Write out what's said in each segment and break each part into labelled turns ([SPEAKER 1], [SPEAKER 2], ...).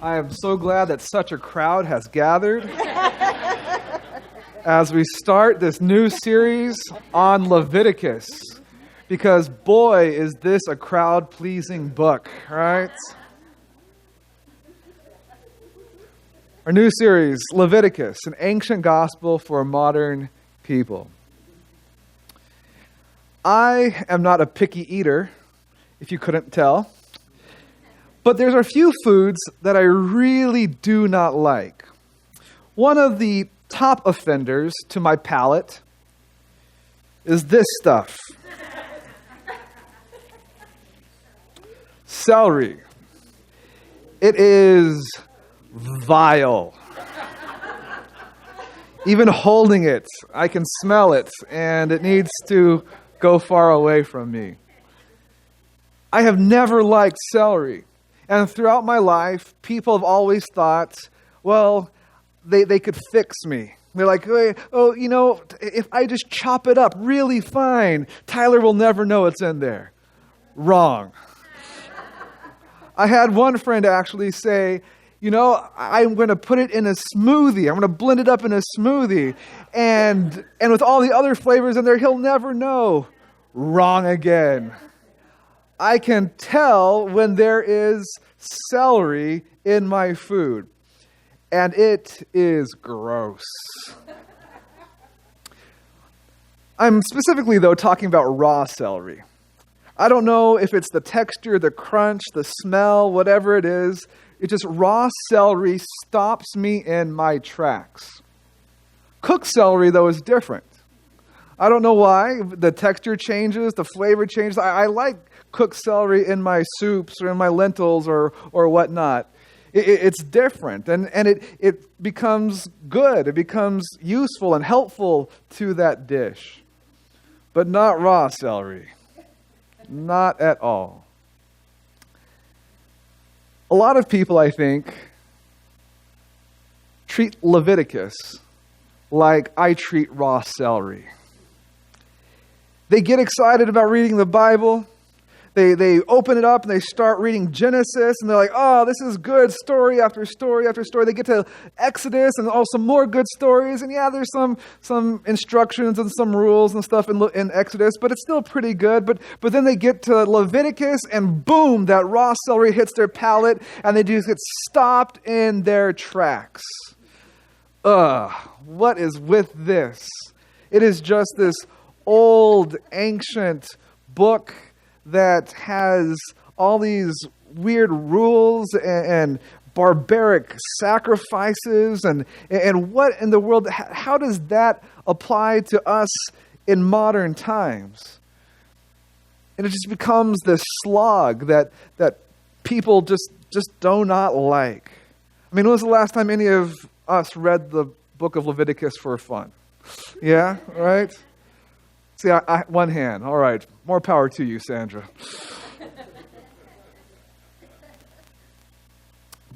[SPEAKER 1] I am so glad that such a crowd has gathered as we start this new series on Leviticus. Because boy, is this a crowd-pleasing book, right? Our new series, Leviticus, an ancient gospel for modern people. I am not a picky eater, if you couldn't tell. But there's a few foods that I really do not like. One of the top offenders to my palate is this stuff. Celery. It is vile. Even holding it, I can smell it, and it needs to go far away from me. I have never liked celery. And throughout my life, people have always thought, well, they could fix me. They're like, oh, you know, if I just chop it up really fine, Tyler will never know it's in there. Wrong. I had one friend actually say, you know, I'm going to put it in a smoothie. I'm going to blend it up in a smoothie. And with all the other flavors in there, he'll never know. Wrong again. I can tell when there is celery in my food. And it is gross. I'm specifically, though, talking about raw celery. I don't know if it's the texture, the crunch, the smell, whatever it is. It just raw celery stops me in my tracks. Cooked celery, though, is different. I don't know why. The texture changes, the flavor changes. I like cooked celery in my soups or in my lentils or whatnot. It's different, and it becomes good. It becomes useful and helpful to that dish. But not raw celery. Not at all. A lot of people, I think, treat Leviticus like I treat raw celery. They get excited about reading the Bible. They open it up and they start reading Genesis, and they're like, oh, this is good, story after story after story. They get to Exodus and also more good stories. And yeah, there's some instructions and some rules and stuff in Exodus, but it's still pretty good. But then they get to Leviticus, and boom, that raw celery hits their palate, and they just get stopped in their tracks. What is with this? It is just this old, ancient book that has all these weird rules and barbaric sacrifices and what in the world, how does that apply to us in modern times? And it just becomes this slog that people just do not like. I mean, when was the last time any of us read the book of Leviticus for fun? Yeah, right? See, I one hand. All right. More power to you, Sandra.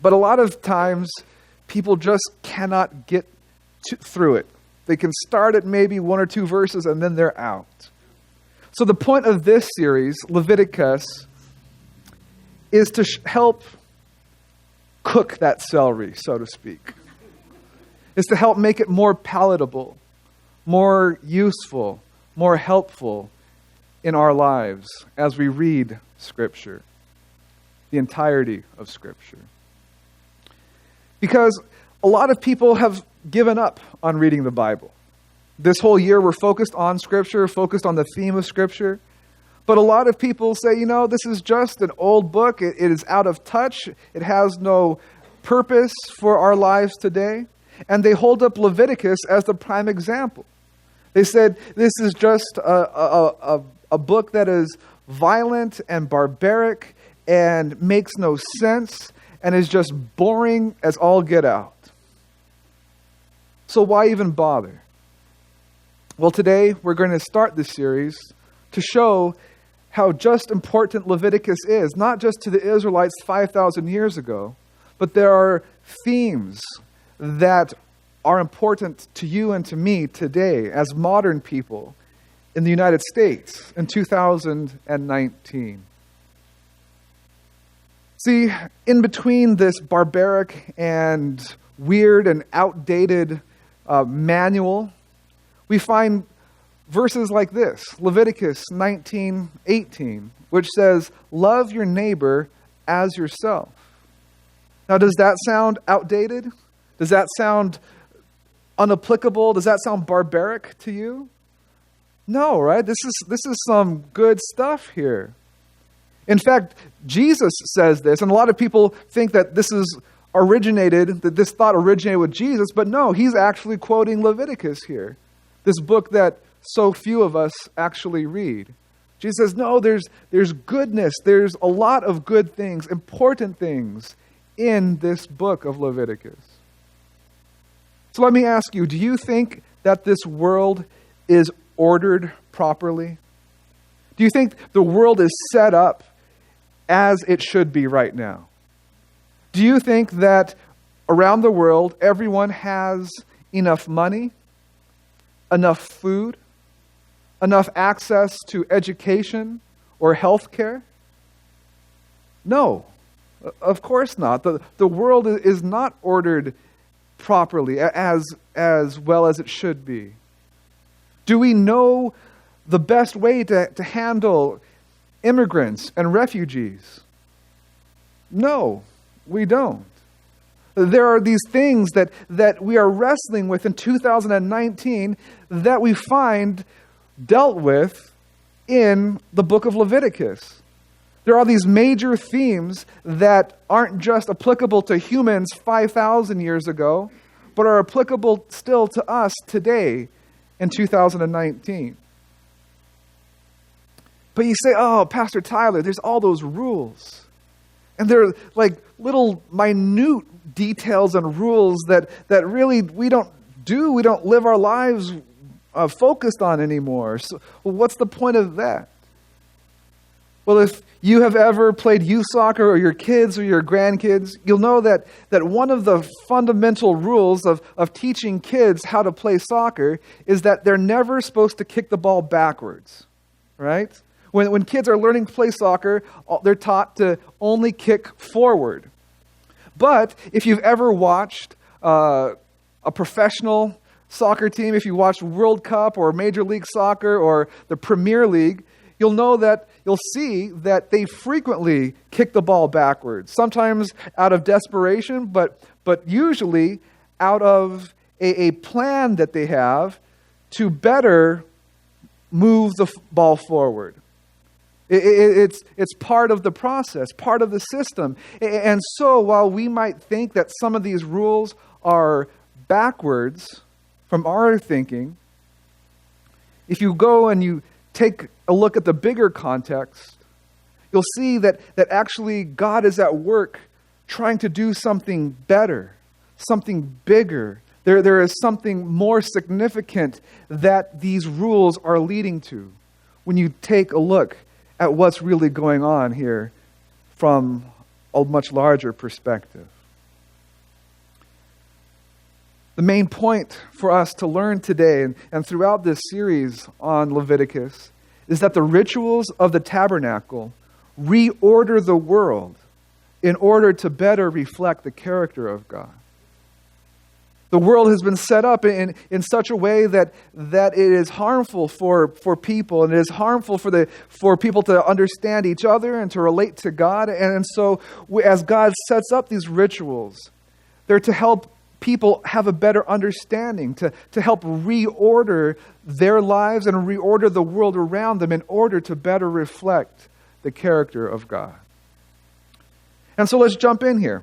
[SPEAKER 1] But a lot of times, people just cannot get through it. They can start at maybe one or two verses, and then they're out. So the point of this series, Leviticus, is to help cook that celery, so to speak. Is to help make it more palatable, more useful, more helpful in our lives as we read Scripture, the entirety of Scripture. Because a lot of people have given up on reading the Bible. This whole year we're focused on Scripture, focused on the theme of Scripture. But a lot of people say, you know, this is just an old book. It is out of touch. It has no purpose for our lives today. And they hold up Leviticus as the prime example. They said this is just a book that is violent and barbaric and makes no sense and is just boring as all get out. So why even bother? Well, today we're going to start this series to show how just important Leviticus is, not just to the Israelites 5,000 years ago, but there are themes that are important to you and to me today as modern people in the United States in 2019. See, in between this barbaric and weird and outdated manual, we find verses like this, Leviticus 19:18, which says, "Love your neighbor as yourself." Now, does that sound outdated? Does that sound unapplicable? Does that sound barbaric to you? No, right? This is some good stuff here. In fact, Jesus says this, and a lot of people think that this thought originated with Jesus, but no, he's actually quoting Leviticus here, this book that so few of us actually read. Jesus says, no, there's goodness, there's a lot of good things, important things in this book of Leviticus. So let me ask you, do you think that this world is ordered properly? Do you think the world is set up as it should be right now? Do you think that around the world everyone has enough money, enough food, enough access to education or health care? No, of course not. The world is not ordered properly as well as it should be. Do we know the best way to handle immigrants and refugees? No, we don't. There are these things that we are wrestling with in 2019 that we find dealt with in the book of Leviticus. There are these major themes that aren't just applicable to humans 5,000 years ago, but are applicable still to us today in 2019. But you say, oh, Pastor Tyler, there's all those rules. And they're like little minute details and rules that really we don't live our lives focused on anymore. So what's the point of that? Well, if you have ever played youth soccer, or your kids or your grandkids, you'll know that one of the fundamental rules of teaching kids how to play soccer is that they're never supposed to kick the ball backwards, right? When kids are learning to play soccer, they're taught to only kick forward. But if you've ever watched a professional soccer team, if you watched World Cup or Major League Soccer or the Premier League, you'll see that they frequently kick the ball backwards. Sometimes out of desperation, but usually out of a plan that they have to better move the ball forward. It's part of the process, part of the system. And so while we might think that some of these rules are backwards from our thinking, if you go and you take a look at the bigger context, you'll see that actually God is at work trying to do something better, something bigger. There is something more significant that these rules are leading to when you take a look at what's really going on here from a much larger perspective. The main point for us to learn today and throughout this series on Leviticus is that the rituals of the tabernacle reorder the world in order to better reflect the character of God. The world has been set up in such a way that it is harmful for people, and it is harmful for people to understand each other and to relate to God. And so as God sets up these rituals, they're to help people have a better understanding, to help reorder their lives and reorder the world around them in order to better reflect the character of God. And so let's jump in here.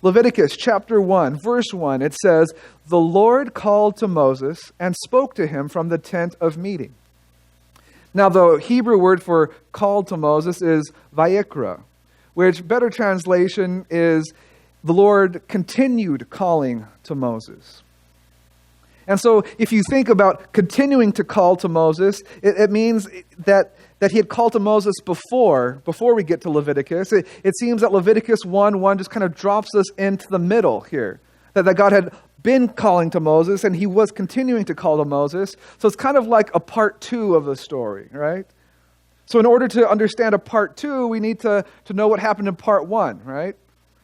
[SPEAKER 1] Leviticus chapter 1, verse 1, it says, "The Lord called to Moses and spoke to him from the tent of meeting." Now, the Hebrew word for called to Moses is vayikra, which better translation is the Lord continued calling to Moses. And so if you think about continuing to call to Moses, it means that he had called to Moses before we get to Leviticus. It seems that Leviticus 1:1 just kind of drops us into the middle here. That God had been calling to Moses and he was continuing to call to Moses. So it's kind of like a part 2 of the story, right? So in order to understand a part 2, we need to know what happened in part 1, right?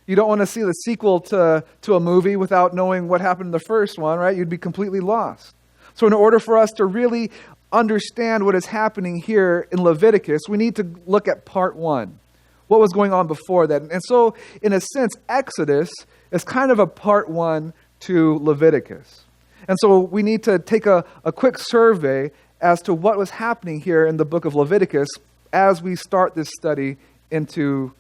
[SPEAKER 1] You don't want to see the sequel to a movie without knowing what happened in the first one, right? You'd be completely lost. So in order for us to really understand what is happening here in Leviticus, we need to look at part 1. What was going on before that? And so, in a sense, Exodus is kind of a part 1 to Leviticus. And so we need to take a quick survey as to what was happening here in the book of Leviticus as we start this study into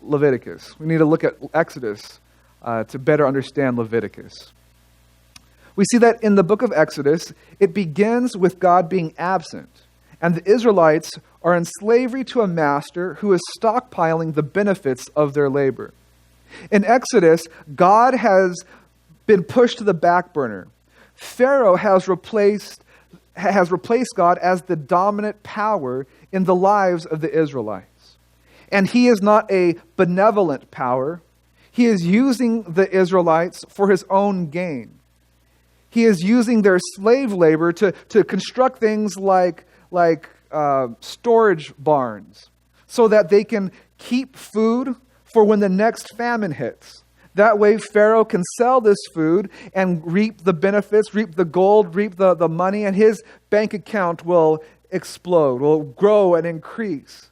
[SPEAKER 1] Leviticus. We need to look at Exodus to better understand Leviticus. We see that in the book of Exodus, it begins with God being absent, and the Israelites are in slavery to a master who is stockpiling the benefits of their labor. In Exodus, God has been pushed to the back burner. Pharaoh has replaced God as the dominant power in the lives of the Israelites. And he is not a benevolent power. He is using the Israelites for his own gain. He is using their slave labor to construct things like storage barns so that they can keep food for when the next famine hits. That way Pharaoh can sell this food and reap the benefits, reap the gold, reap the money, and his bank account will explode, will grow and increase.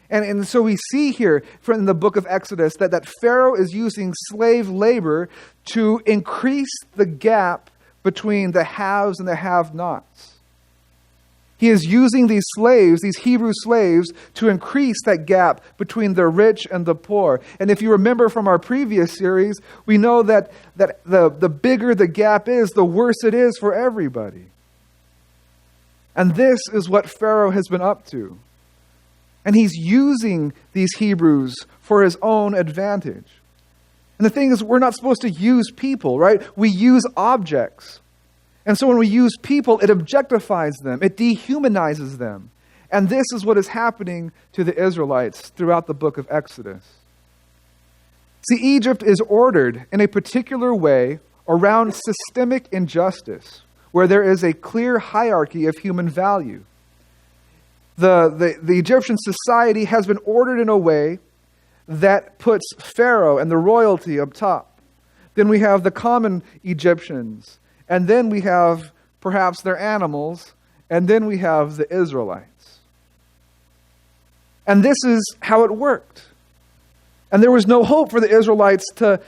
[SPEAKER 1] And so we see here from the book of Exodus that Pharaoh is using slave labor to increase the gap between the haves and the have-nots. He is using these slaves, these Hebrew slaves, to increase that gap between the rich and the poor. And if you remember from our previous series, we know that the bigger the gap is, the worse it is for everybody. And this is what Pharaoh has been up to. And he's using these Hebrews for his own advantage. And the thing is, we're not supposed to use people, right? We use objects. And so when we use people, it objectifies them. It dehumanizes them. And this is what is happening to the Israelites throughout the book of Exodus. See, Egypt is ordered in a particular way around systemic injustice, where there is a clear hierarchy of human value. The Egyptian society has been ordered in a way that puts Pharaoh and the royalty up top. Then we have the common Egyptians. And then we have perhaps their animals. And then we have the Israelites. And this is how it worked. And there was no hope for the Israelites to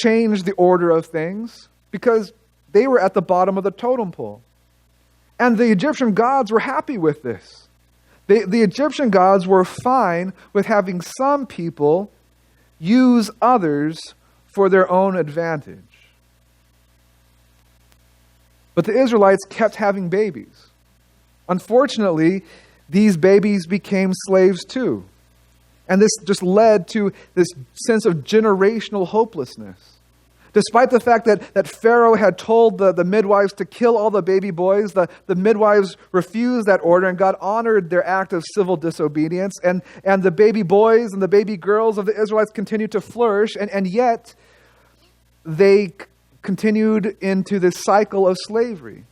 [SPEAKER 1] change the order of things because they were at the bottom of the totem pole. And the Egyptian gods were happy with this. The Egyptian gods were fine with having some people use others for their own advantage. But the Israelites kept having babies. Unfortunately, these babies became slaves too. And this just led to this sense of generational hopelessness. Despite the fact that Pharaoh had told the midwives to kill all the baby boys, the midwives refused that order, and God honored their act of civil disobedience. And the baby boys and the baby girls of the Israelites continued to flourish, and yet they continued into this cycle of slavery.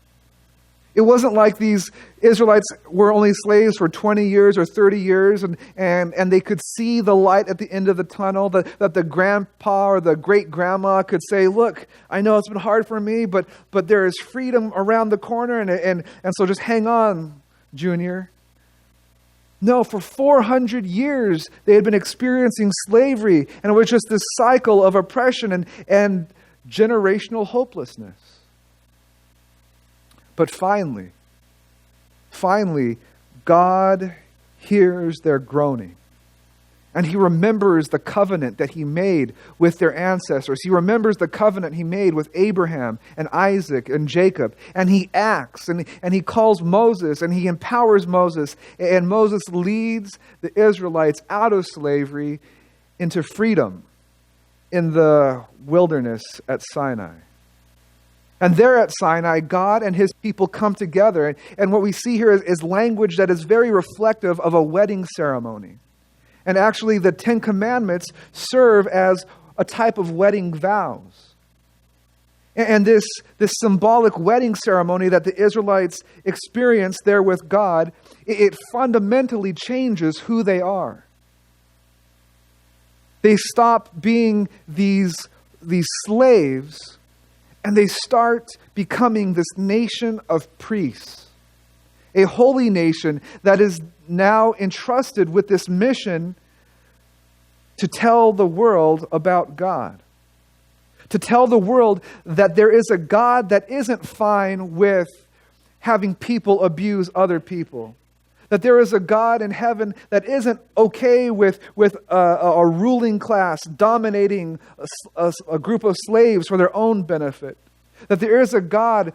[SPEAKER 1] It wasn't like these Israelites were only slaves for 20 years or 30 years and they could see the light at the end of the tunnel, that the grandpa or the great-grandma could say, look, I know it's been hard for me, but there is freedom around the corner, and so just hang on, Junior. No, for 400 years they had been experiencing slavery, and it was just this cycle of oppression and generational hopelessness. But finally, God hears their groaning. And he remembers the covenant that he made with their ancestors. He remembers the covenant he made with Abraham and Isaac and Jacob. And he acts and he calls Moses and he empowers Moses. And Moses leads the Israelites out of slavery into freedom in the wilderness at Sinai. And there at Sinai, God and his people come together. And what we see here is language that is very reflective of a wedding ceremony. And actually, the Ten Commandments serve as a type of wedding vows. And this symbolic wedding ceremony that the Israelites experience there with God, it fundamentally changes who they are. They stop being these slaves, and they start becoming this nation of priests, a holy nation that is now entrusted with this mission to tell the world about God. To tell the world that there is a God that isn't fine with having people abuse other people. That there is a God in heaven that isn't okay with a ruling class dominating a group of slaves for their own benefit. That there is a God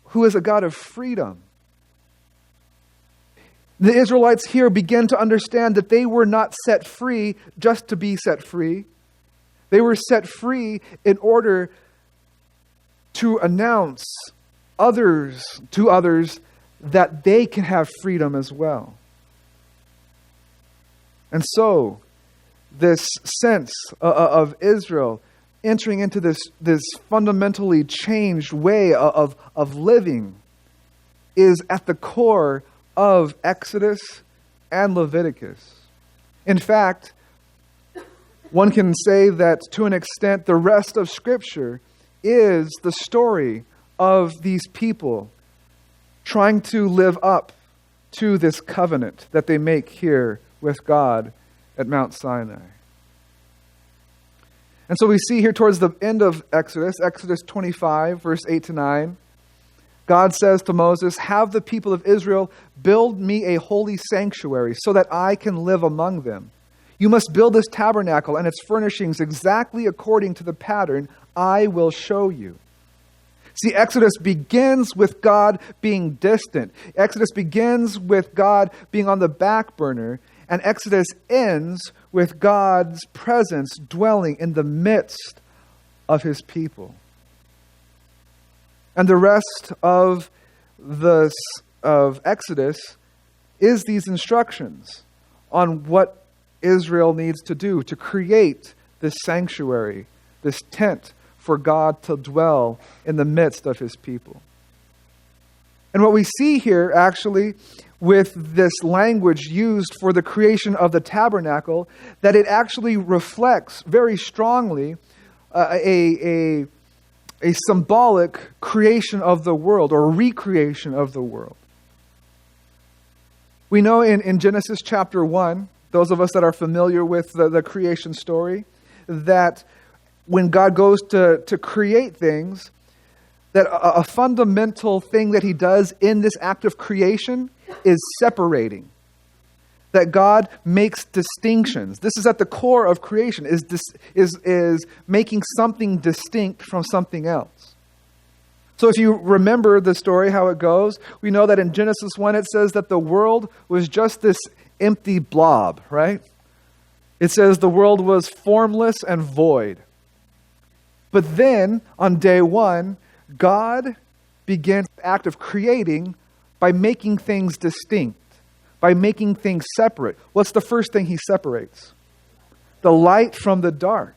[SPEAKER 1] who is a God of freedom. The Israelites here begin to understand that they were not set free just to be set free. They were set free in order to announce to others that they can have freedom as well. And so, this sense of Israel entering into this fundamentally changed way of living is at the core of Exodus and Leviticus. In fact, one can say that to an extent the rest of Scripture is the story of these people trying to live up to this covenant that they make here with God at Mount Sinai. And so we see here towards the end of Exodus 25, verse 8 to 9, God says to Moses, "Have the people of Israel build me a holy sanctuary so that I can live among them. You must build this tabernacle and its furnishings exactly according to the pattern I will show you." See, Exodus begins with God being distant. Exodus begins with God being on the back burner. And Exodus ends with God's presence dwelling in the midst of his people. And the rest of Exodus is these instructions on what Israel needs to do to create this sanctuary, this tent for God to dwell in the midst of his people. And what we see here actually with this language used for the creation of the tabernacle, that it actually reflects very strongly a symbolic creation of the world or recreation of the world. We know in Genesis chapter 1, those of us that are familiar with the creation story, that when God goes to create things, that a fundamental thing that he does in this act of creation is separating. That God makes distinctions. This is at the core of creation, is making something distinct from something else. So if you remember the story, how it goes, we know that in Genesis 1 it says that the world was just this empty blob, right? It says the world was formless and void. But then, on day one, God begins the act of creating by making things distinct, by making things separate. What's the first thing he separates? The light from the dark.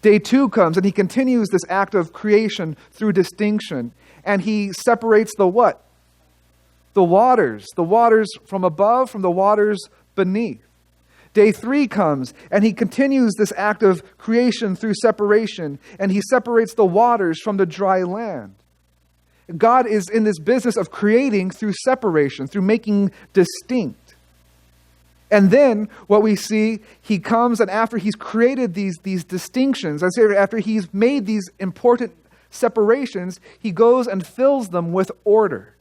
[SPEAKER 1] Day 2 comes and he continues this act of creation through distinction. And he separates the what? The waters. The waters from above from the waters beneath. Day 3 comes and he continues this act of creation through separation. And he separates the waters from the dry land. God is in this business of creating through separation, through making distinct. And then what we see, he comes and after he's created these distinctions, I say after he's made these important separations, he goes and fills them with order.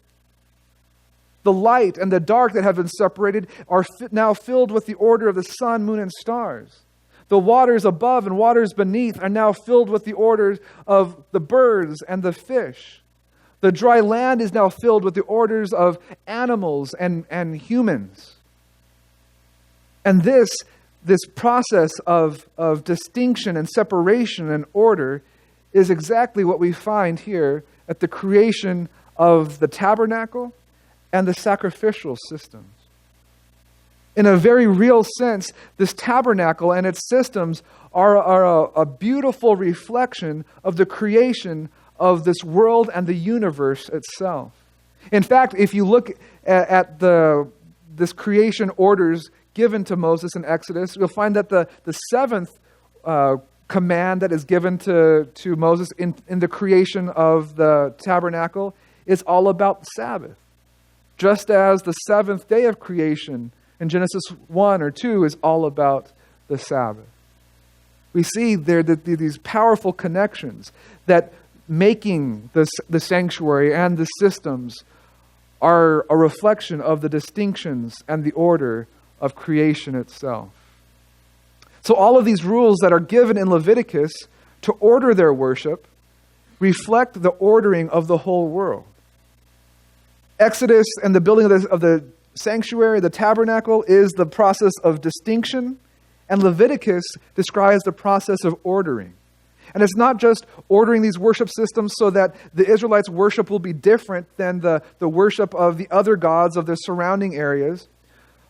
[SPEAKER 1] The light and the dark that have been separated are now filled with the order of the sun, moon, and stars. The waters above and waters beneath are now filled with the orders of the birds and the fish. The dry land is now filled with the orders of animals and humans. And this process of distinction and separation and order is exactly what we find here at the creation of the tabernacle and the sacrificial systems. In a very real sense, this tabernacle and its systems are a beautiful reflection of the creation of this world and the universe itself. In fact, if you look at this creation orders given to Moses in Exodus, you'll find that the seventh command that is given to Moses in the creation of the tabernacle is all about the Sabbath. Just as the seventh day of creation in Genesis 1 or 2 is all about the Sabbath. We see there that these powerful connections that making the sanctuary and the systems are a reflection of the distinctions and the order of creation itself. So all of these rules that are given in Leviticus to order their worship reflect the ordering of the whole world. Exodus and the building of the sanctuary, the tabernacle, is the process of distinction, and Leviticus describes the process of ordering. And it's not just ordering these worship systems so that the Israelites' worship will be different than the worship of the other gods of the surrounding areas.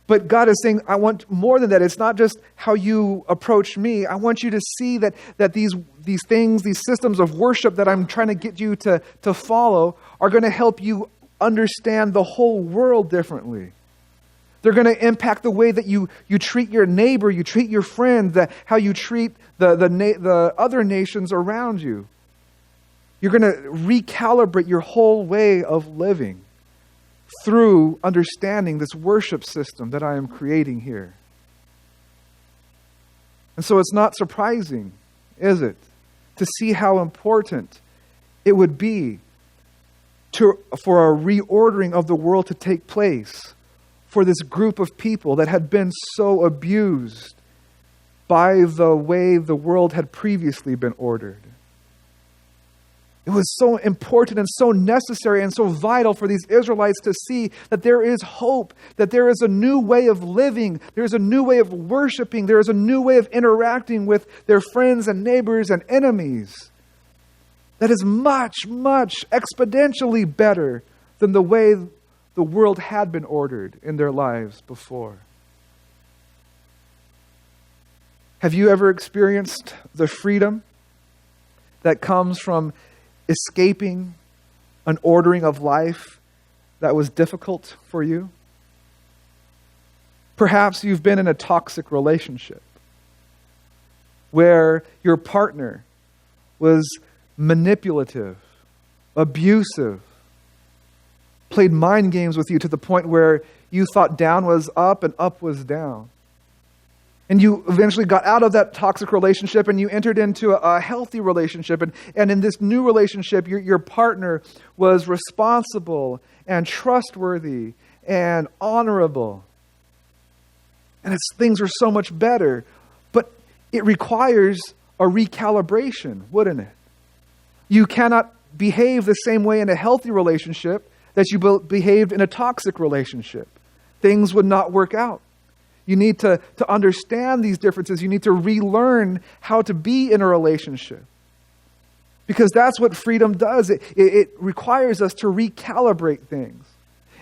[SPEAKER 1] But God is saying, I want more than that. It's not just how you approach me. I want you to see that these things, these systems of worship that I'm trying to get you to follow are going to help you understand the whole world differently. They're going to impact the way that you treat your neighbor, you treat your friend, how you treat the other nations around you. You're going to recalibrate your whole way of living through understanding this worship system that I am creating here. And so it's not surprising, is it, to see how important it would be for a reordering of the world to take place for this group of people that had been so abused by the way the world had previously been ordered. It was so important and so necessary and so vital for these Israelites to see that there is hope, that there is a new way of living, there is a new way of worshiping, there is a new way of interacting with their friends and neighbors and enemies that is much, much exponentially better than the way the world had been ordered in their lives before. Have you ever experienced the freedom that comes from escaping an ordering of life that was difficult for you? Perhaps you've been in a toxic relationship where your partner was manipulative, abusive, played mind games with you to the point where you thought down was up and up was down. And you eventually got out of that toxic relationship and you entered into a healthy relationship. And in this new relationship, your partner was responsible and trustworthy and honorable. And things are so much better. But it requires a recalibration, wouldn't it? You cannot behave the same way in a healthy relationship that you behaved in a toxic relationship. Things would not work out. You need to understand these differences. You need to relearn how to be in a relationship. Because that's what freedom does. It requires us to recalibrate things.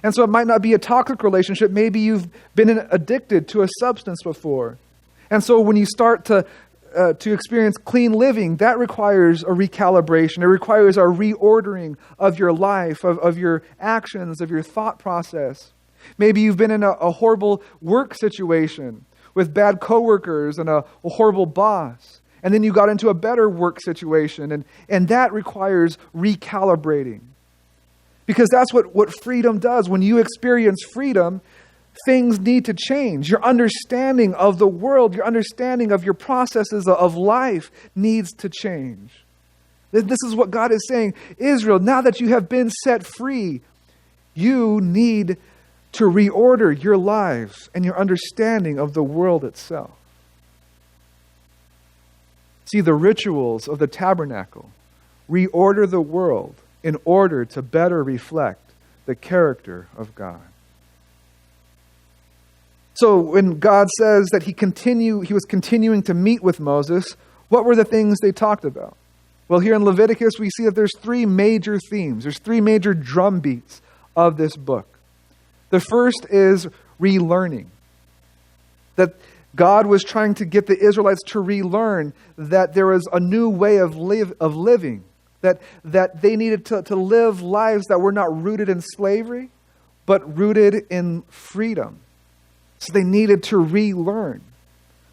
[SPEAKER 1] And so it might not be a toxic relationship. Maybe you've been addicted to a substance before. And so when you start to experience clean living, that requires a recalibration. It requires a reordering of your life, of your actions, of your thought process. Maybe you've been in a horrible work situation with bad coworkers and a horrible boss. And then you got into a better work situation. And that requires recalibrating. Because that's what freedom does. When you experience freedom, things need to change. Your understanding of the world, your understanding of your processes of life needs to change. This is what God is saying. Israel, now that you have been set free, you need to reorder your lives and your understanding of the world itself. See, the rituals of the tabernacle reorder the world in order to better reflect the character of God. So when God says that he was continuing to meet with Moses, what were the things they talked about? Well, here in Leviticus, we see that there's three major themes. There's three major drum beats of this book. The first is relearning. That God was trying to get the Israelites to relearn that there was a new way of living, that they needed to live lives that were not rooted in slavery, but rooted in freedom. So they needed to relearn.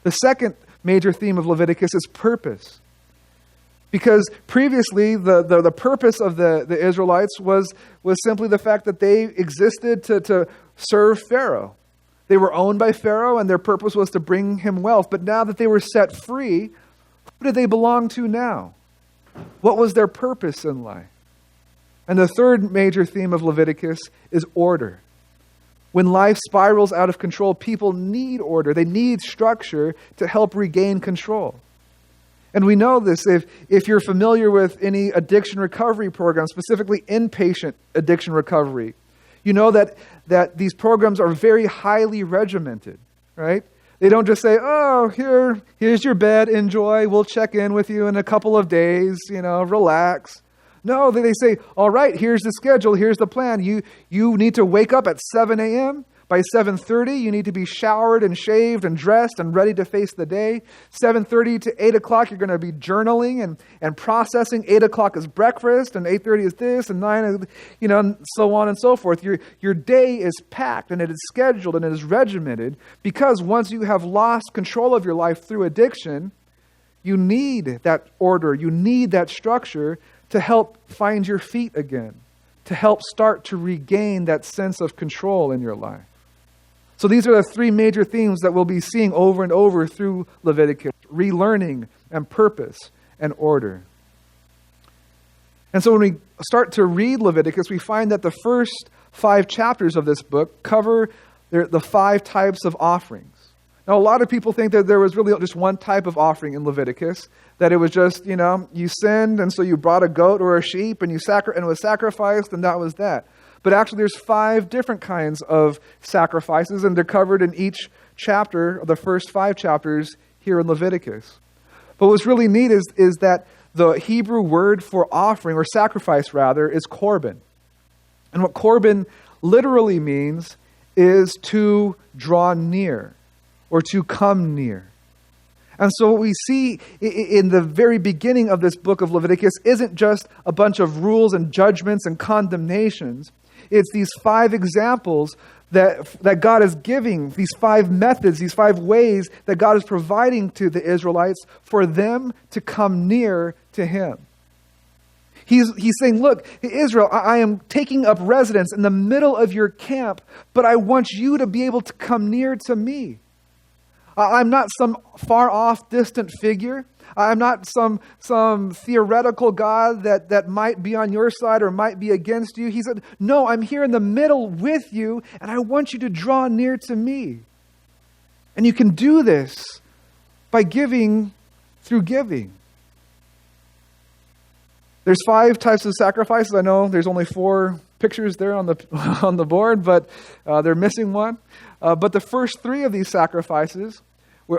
[SPEAKER 1] The second major theme of Leviticus is purpose. Because previously, the purpose of the Israelites was simply the fact that they existed to serve Pharaoh. They were owned by Pharaoh, and their purpose was to bring him wealth. But now that they were set free, who did they belong to now? What was their purpose in life? And the third major theme of Leviticus is order. When life spirals out of control, people need order. They need structure to help regain control. And we know this if you're familiar with any addiction recovery program, specifically inpatient addiction recovery. You know that these programs are very highly regimented, right? They don't just say, oh, here's your bed, enjoy, we'll check in with you in a couple of days, relax. No, they say, all right, here's the schedule, here's the plan. You need to wake up at 7 a.m., by 7:30, you need to be showered and shaved and dressed and ready to face the day. 7:30 to 8 o'clock, you're going to be journaling and processing. 8 o'clock is breakfast, and 8:30 is this, and 9 is, and so on and so forth. Your day is packed, and it is scheduled, and it is regimented, because once you have lost control of your life through addiction, you need that order, you need that structure to help find your feet again, to help start to regain that sense of control in your life. So these are the three major themes that we'll be seeing over and over through Leviticus: relearning and purpose and order. And so when we start to read Leviticus, we find that the first 5 chapters of this book cover the 5 types of offerings. Now, a lot of people think that there was really just one type of offering in Leviticus, that it was just, you sinned, and so you brought a goat or a sheep, and it was sacrificed, and that was that. But actually, there's 5 different kinds of sacrifices, and they're covered in each chapter of the first 5 chapters here in Leviticus. But what's really neat is that the Hebrew word for offering, or sacrifice rather, is korban. And what korban literally means is to draw near, or to come near. And so what we see in the very beginning of this book of Leviticus isn't just a bunch of rules and judgments and condemnations. It's these 5 examples that God is giving, these 5 methods, these 5 ways that God is providing to the Israelites for them to come near to Him. He's saying, look, Israel, I am taking up residence in the middle of your camp, but I want you to be able to come near to me. I'm not some far off, distant figure. I'm not some theoretical God that might be on your side or might be against you. He said, no, I'm here in the middle with you, and I want you to draw near to me. And you can do this by giving through giving. There's 5 types of sacrifices. I know there's only 4 pictures there on the board, but they're missing one. But the first 3 of these sacrifices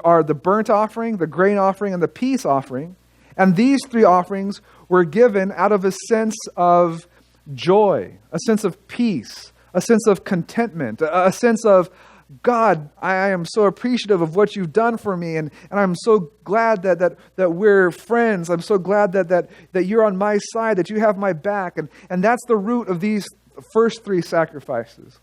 [SPEAKER 1] are the burnt offering, the grain offering, and the peace offering. And these 3 offerings were given out of a sense of joy, a sense of peace, a sense of contentment, a sense of, God, I am so appreciative of what you've done for me, and I'm so glad that we're friends. I'm so glad that you're on my side, that you have my back. And that's the root of these first 3 sacrifices.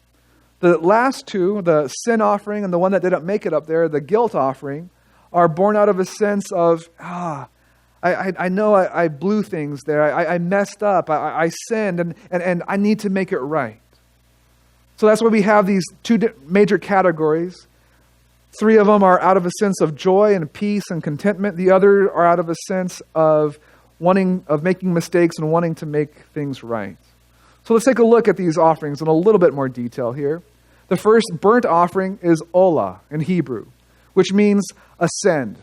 [SPEAKER 1] The last 2, the sin offering and the one that didn't make it up there, the guilt offering, are born out of a sense of, I know I blew things there. I messed up. I sinned, and I need to make it right. So that's why we have these 2 major categories. 3 of them are out of a sense of joy and peace and contentment. The other are out of a sense of making mistakes and wanting to make things right. So let's take a look at these offerings in a little bit more detail here. The first burnt offering is olah in Hebrew, which means ascend.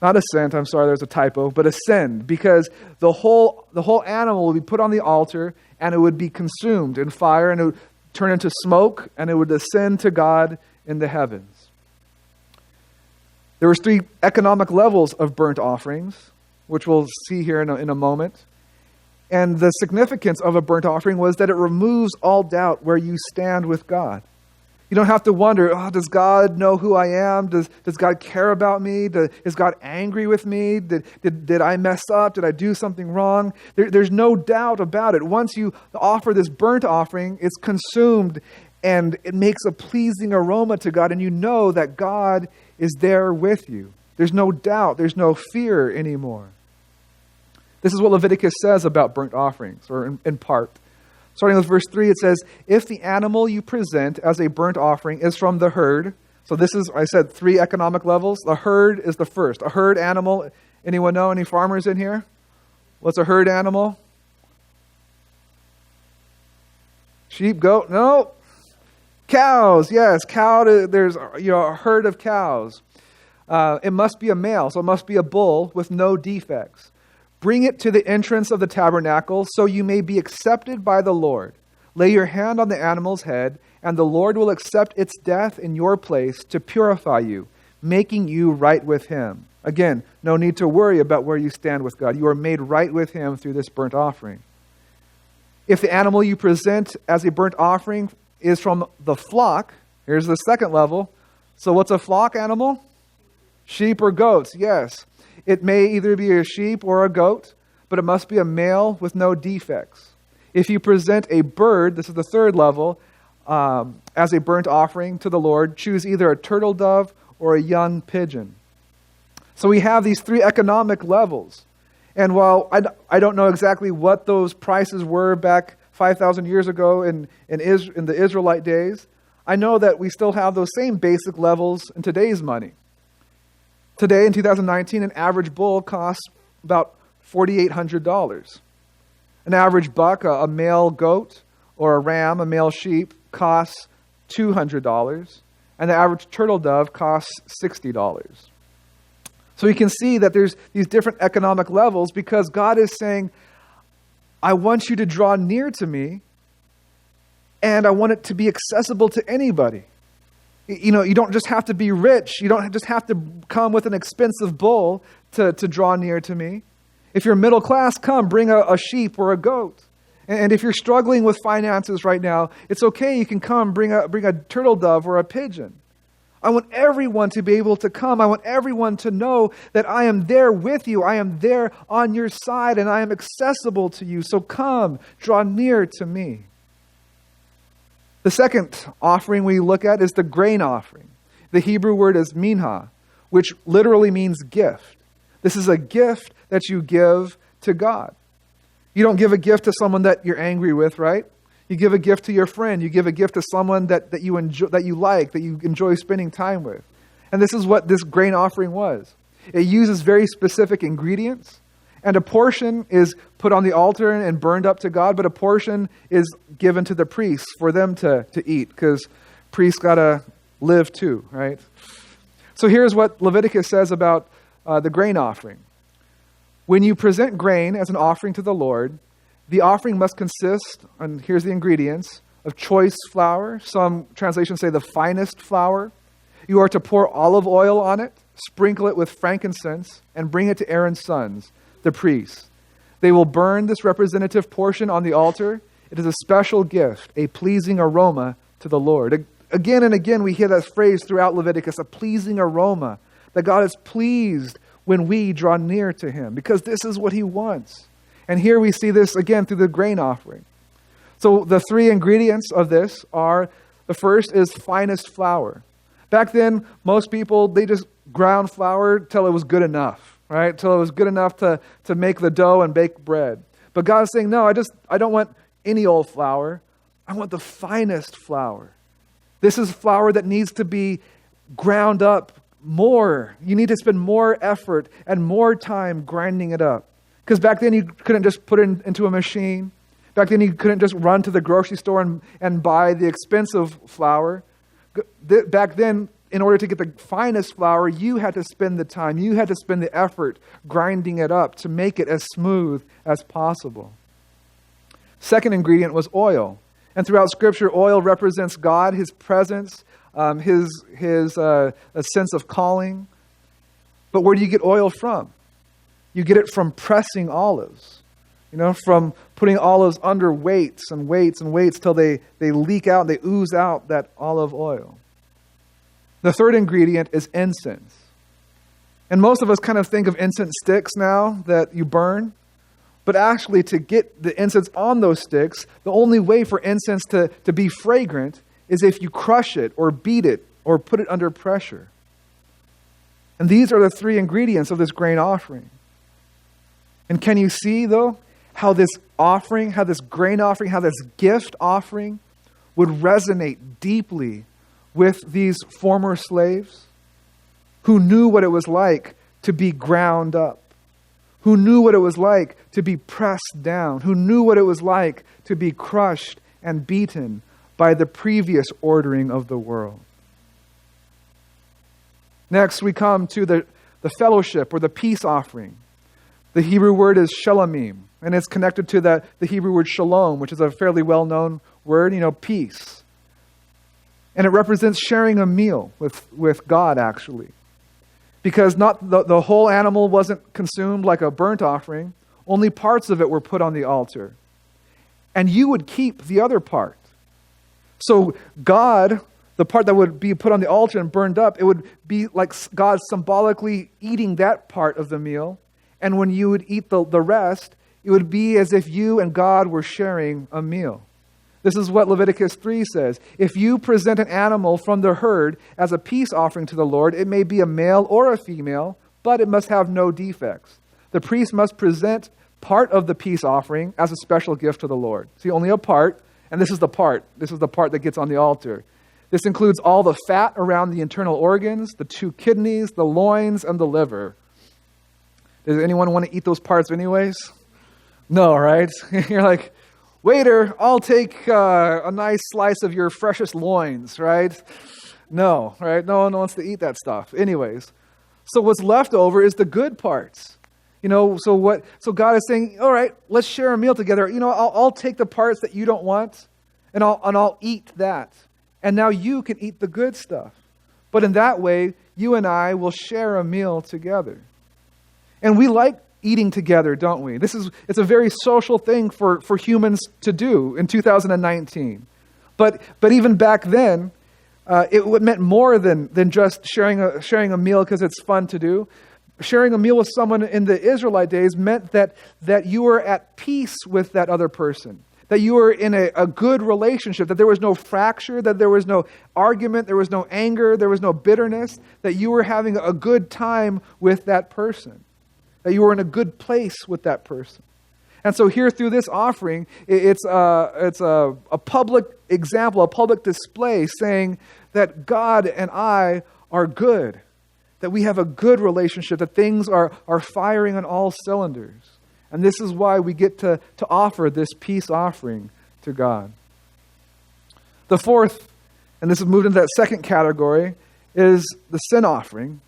[SPEAKER 1] Not ascent, I'm sorry, there's a typo, but ascend, because the whole animal will be put on the altar, and it would be consumed in fire, and it would turn into smoke, and it would ascend to God in the heavens. There was 3 economic levels of burnt offerings, which we'll see here in a moment. And the significance of a burnt offering was that it removes all doubt where you stand with God. You don't have to wonder, does God know who I am? Does God care about me? Is God angry with me? Did I mess up? Did I do something wrong? There's no doubt about it. Once you offer this burnt offering, it's consumed and it makes a pleasing aroma to God, and you know that God is there with you. There's no doubt. There's no fear anymore. This is what Leviticus says about burnt offerings, or in part. Starting with verse 3, it says, if the animal you present as a burnt offering is from the herd, so this is, I said, 3 economic levels. The herd is the first. A herd animal, anyone know any farmers in here? What's a herd animal? Sheep, goat? No. Cows, yes. There's a herd of cows. It must be a male, so it must be a bull with no defects. Bring it to the entrance of the tabernacle so you may be accepted by the Lord. Lay your hand on the animal's head, and the Lord will accept its death in your place to purify you, making you right with him. Again, no need to worry about where you stand with God. You are made right with him through this burnt offering. If the animal you present as a burnt offering is from the flock, here's the second level. So what's a flock animal? Sheep or goats, yes. It may either be a sheep or a goat, but it must be a male with no defects. If you present a bird, this is the third level, as a burnt offering to the Lord, choose either a turtle dove or a young pigeon. So we have these 3 economic levels. And while I don't know exactly what those prices were back 5,000 years ago in the Israelite days, I know that we still have those same basic levels in today's money. Today, in 2019, an average bull costs about $4,800. An average buck, a male goat, or a ram, a male sheep, costs $200. And the average turtle dove costs $60. So you can see that there's these different economic levels because God is saying, I want you to draw near to me, and I want it to be accessible to anybody. You don't just have to be rich. You don't just have to come with an expensive bull to draw near to me. If you're middle class, come, bring a sheep or a goat. And if you're struggling with finances right now, it's okay. You can come, bring a turtle dove or a pigeon. I want everyone to be able to come. I want everyone to know that I am there with you. I am there on your side, and I am accessible to you. So come, draw near to me. The second offering we look at is the grain offering. The Hebrew word is minha, which literally means gift. This is a gift that you give to God. You don't give a gift to someone that you're angry with, right? You give a gift to your friend. You give a gift to someone that you enjoy, that you like, that you enjoy spending time with. And this is what this grain offering was. It uses very specific ingredients. And a portion is put on the altar and burned up to God, but a portion is given to the priests for them to eat, because priests got to live too, right? So here's what Leviticus says about the grain offering. When you present grain as an offering to the Lord, the offering must consist, and here's the ingredients, of choice flour. Some translations say the finest flour. You are to pour olive oil on it, sprinkle it with frankincense, and bring it to Aaron's sons, the priests. They will burn this representative portion on the altar. It is a special gift, a pleasing aroma to the Lord. Again and again, we hear that phrase throughout Leviticus, a pleasing aroma, that God is pleased when we draw near to him, because this is what he wants. And here we see this again through the grain offering. So the 3 ingredients of this are, the first is finest flour. Back then, most people, they just ground flour till it was good enough. Right? Till it was good enough to make the dough and bake bread. But God is saying, no, I don't want any old flour. I want the finest flour. This is flour that needs to be ground up more. You need to spend more effort and more time grinding it up. Because back then you couldn't just put it into a machine. Back then you couldn't just run to the grocery store and buy the expensive flour. Back then, in order to get the finest flour, you had to spend the time, you had to spend the effort grinding it up to make it as smooth as possible. Second ingredient was oil. And throughout Scripture, oil represents God, his presence, his a sense of calling. But where do you get oil from? You get it from pressing olives. from putting olives under weights and weights and weights till they leak out, they ooze out that olive oil. The third ingredient is incense. And most of us kind of think of incense sticks now that you burn. But actually, to get the incense on those sticks, the only way for incense to be fragrant is if you crush it or beat it or put it under pressure. And these are the three ingredients of this grain offering. And can you see, though, how this offering, how this grain offering, how this gift offering would resonate deeply with these former slaves who knew what it was like to be ground up, who knew what it was like to be pressed down, who knew what it was like to be crushed and beaten by the previous ordering of the world. Next, we come to the fellowship or the peace offering. The Hebrew word is shalomim, and it's connected to the Hebrew word shalom, which is a fairly well-known word, peace. And it represents sharing a meal with God, actually. Because not the whole animal wasn't consumed like a burnt offering. Only parts of it were put on the altar. And you would keep the other part. So God, the part that would be put on the altar and burned up, it would be like God symbolically eating that part of the meal. And when you would eat the rest, it would be as if you and God were sharing a meal. This is what Leviticus 3 says. If you present an animal from the herd as a peace offering to the Lord, it may be a male or a female, but it must have no defects. The priest must present part of the peace offering as a special gift to the Lord. See, only a part, and this is the part. This is the part that gets on the altar. This includes all the fat around the internal organs, the 2 kidneys, the loins, and the liver. Does anyone want to eat those parts anyways? No, right? You're like, waiter, I'll take a nice slice of your freshest loins, right? No, right? No one wants to eat that stuff. Anyways, so what's left over is the good parts. So God is saying, all right, let's share a meal together. I'll take the parts that you don't want, and I'll eat that. And now you can eat the good stuff. But in that way, you and I will share a meal together. And we like eating together, don't we? It's a very social thing for humans to do in 2019. But even back then, it meant more than just sharing a meal because it's fun to do. Sharing a meal with someone in the Israelite days meant that you were at peace with that other person, that you were in a good relationship, that there was no fracture, that there was no argument, there was no anger, there was no bitterness, that you were having a good time with that person, that you were in a good place with that person. And so here through this offering, it's a public example, a public display saying that God and I are good, that we have a good relationship, that things are firing on all cylinders. And this is why we get to offer this peace offering to God. The fourth, and this is moved into that second category, is the sin offering,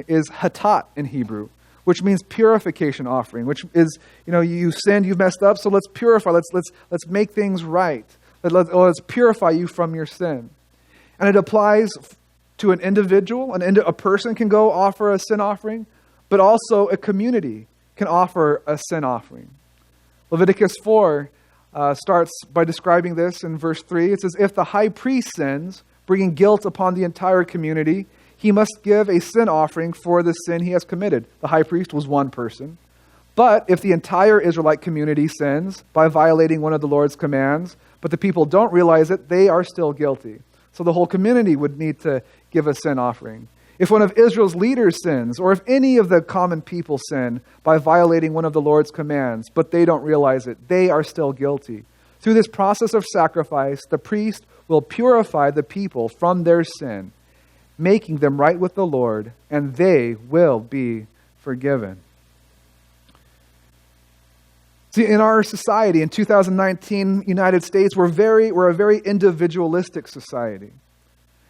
[SPEAKER 1] is hatat in Hebrew, which means purification offering, which is, you sinned, you've messed up, so let's purify, let's make things right. Let's purify you from your sin. And it applies to an individual. A person can go offer a sin offering, but also a community can offer a sin offering. Leviticus 4 starts by describing this in verse 3. It says, if the high priest sins, bringing guilt upon the entire community, he must give a sin offering for the sin he has committed. The high priest was one person. But if the entire Israelite community sins by violating one of the Lord's commands, but the people don't realize it, they are still guilty. So the whole community would need to give a sin offering. If one of Israel's leaders sins, or if any of the common people sin by violating one of the Lord's commands, but they don't realize it, they are still guilty. Through this process of sacrifice, the priest will purify the people from their sin, making them right with the Lord, and they will be forgiven. See, in our society, in 2019 United States, we're a very individualistic society.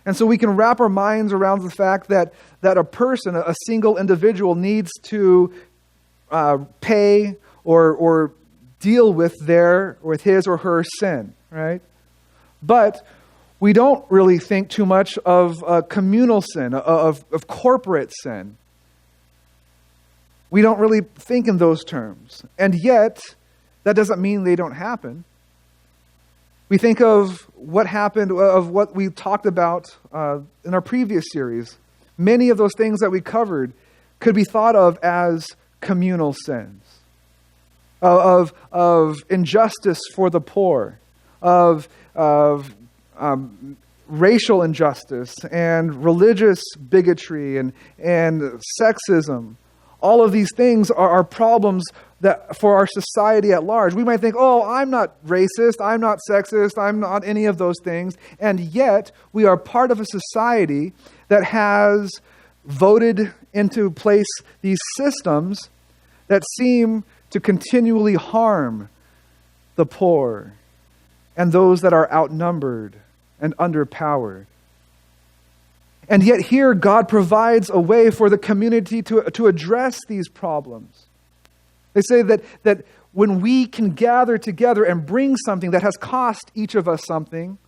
[SPEAKER 1] And so we can wrap our minds around the fact that a person, a single individual, needs to pay or deal with his or her sin, right? But we don't really think too much of communal sin, of corporate sin. We don't really think in those terms. And yet, That doesn't mean they don't happen. We think of what happened, of what we talked about in our previous series. Many of those things that we covered could be thought of as communal sins, of injustice for the poor, of racial injustice and religious bigotry and sexism. All of these things are problems that for our society at large. We might think, oh, I'm not racist, I'm not sexist, I'm not any of those things. And yet, we are part of a society that has voted into place these systems that seem to continually harm the poor and those that are outnumbered and underpowered. And yet here, God provides a way for the community to address these problems. They say that when we can gather together and bring something that has cost each of us something,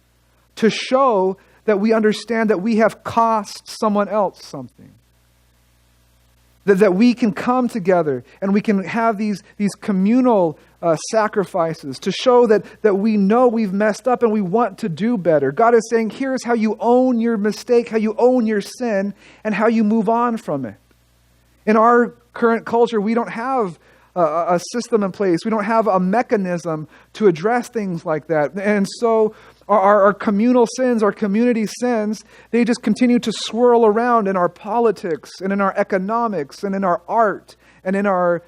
[SPEAKER 1] to show that we understand that we have cost someone else something. That we can come together and we can have these communal sacrifices to show that we know we've messed up and we want to do better. God is saying, here's how you own your mistake, how you own your sin, and how you move on from it. In our current culture, we don't have a system in place. We don't have a mechanism to address things like that. And so our communal sins, our community sins, they just continue to swirl around in our politics and in our economics and in our art and in our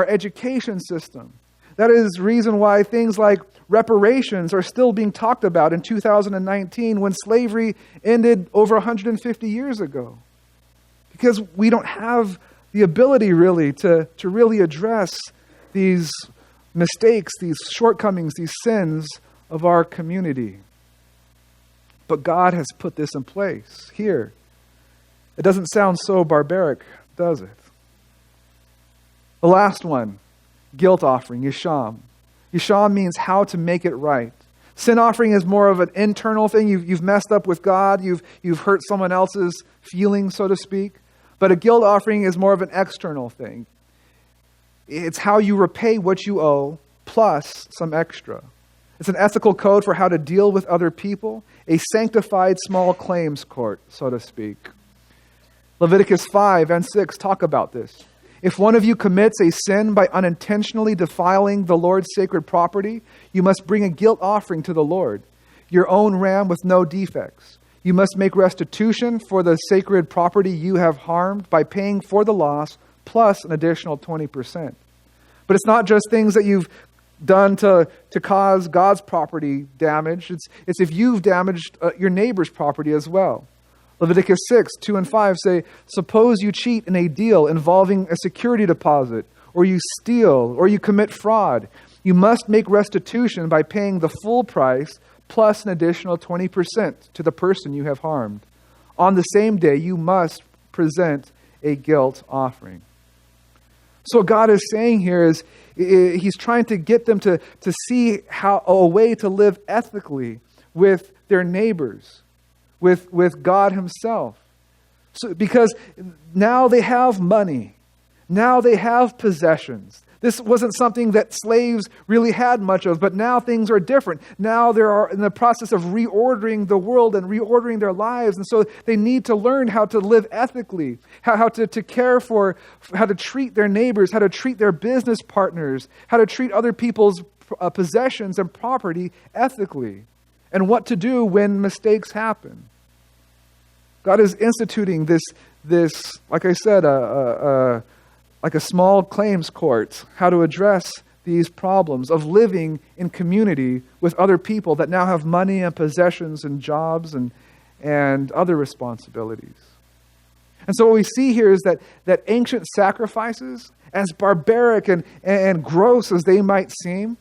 [SPEAKER 1] education system. That is the reason why things like reparations are still being talked about in 2019 when slavery ended over 150 years ago. Because we don't have the ability really to really address these mistakes, these shortcomings, these sins of our community. But God has put this in place here. It doesn't sound so barbaric, does it? The last one, guilt offering, yesham. Yesham means how to make it right. Sin offering is more of an internal thing. You've messed up with God. You've hurt someone else's feelings, so to speak. But a guilt offering is more of an external thing. It's how you repay what you owe plus some extra. It's an ethical code for how to deal with other people, a sanctified small claims court, so to speak. Leviticus 5 and 6 talk about this. If one of you commits a sin by unintentionally defiling the Lord's sacred property, you must bring a guilt offering to the Lord, your own ram with no defects. You must make restitution for the sacred property you have harmed by paying for the loss plus an additional 20%. But it's not just things that you've done to cause God's property damage. It's if you've damaged your neighbor's property as well. Leviticus 6, 2 and 5 say, suppose you cheat in a deal involving a security deposit, or you steal, or you commit fraud. You must make restitution by paying the full price plus an additional 20% to the person you have harmed. On the same day, you must present a guilt offering. So what God is saying here is, He's trying to get them to see how a way to live ethically with their neighbors, with God Himself. So, because now they have money. Now they have possessions. This wasn't something that slaves really had much of, but now things are different. Now they are in the process of reordering the world and reordering their lives. And so they need to learn how to live ethically, how to care for, how to treat their neighbors, how to treat their business partners, how to treat other people's possessions and property ethically, and what to do when mistakes happen. God is instituting this, like I said, like a small claims court, how to address these problems of living in community with other people that now have money and possessions and jobs and other responsibilities. And so what we see here is that ancient sacrifices, as barbaric and gross as they might seem,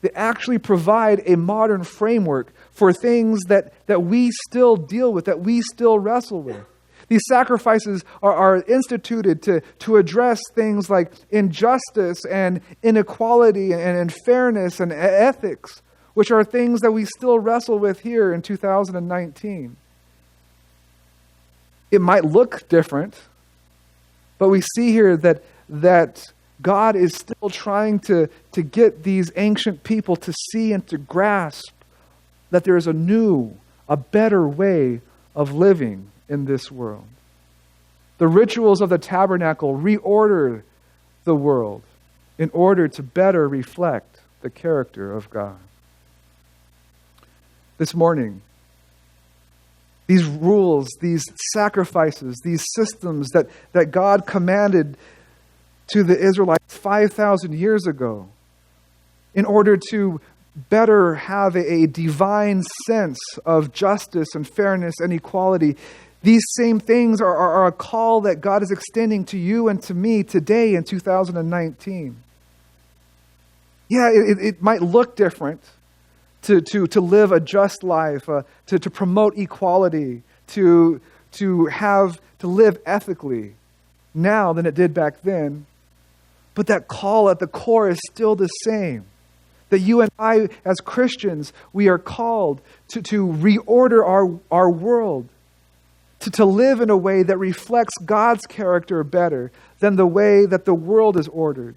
[SPEAKER 1] they actually provide a modern framework for things that we still deal with, that we still wrestle with. These sacrifices are instituted to address things like injustice and inequality and unfairness and ethics, which are things that we still wrestle with here in 2019. It might look different, but we see here that God is still trying to get these ancient people to see and to grasp that there is a new, a better way of living in this world. The rituals of the tabernacle reorder the world in order to better reflect the character of God. This morning, these rules, these sacrifices, these systems that God commanded to the Israelites 5,000 years ago in order to better have a divine sense of justice and fairness and equality, these same things are a call that God is extending to you and to me today in 2019. Yeah, it might look different to live a just life, to promote equality, to live ethically now than it did back then. But that call at the core is still the same. That you and I, as Christians, we are called to reorder our world, to live in a way that reflects God's character better than the way that the world is ordered.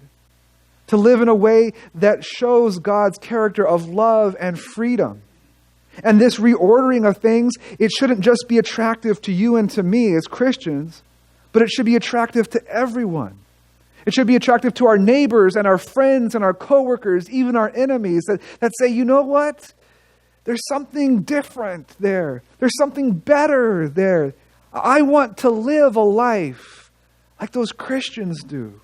[SPEAKER 1] To live in a way that shows God's character of love and freedom. And this reordering of things, it shouldn't just be attractive to you and to me as Christians, but it should be attractive to everyone. It should be attractive to our neighbors and our friends and our coworkers, even our enemies that say, you know what? There's something different there. There's something better there. I want to live a life like those Christians do.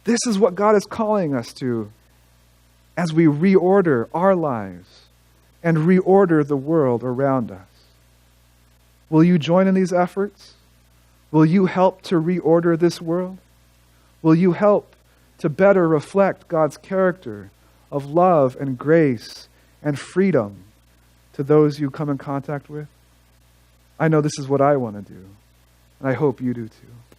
[SPEAKER 1] This is what God is calling us to as we reorder our lives and reorder the world around us. Will you join in these efforts? Will you help to reorder this world? Will you help to better reflect God's character of love and grace and freedom to those you come in contact with? I know this is what I want to do, and I hope you do too.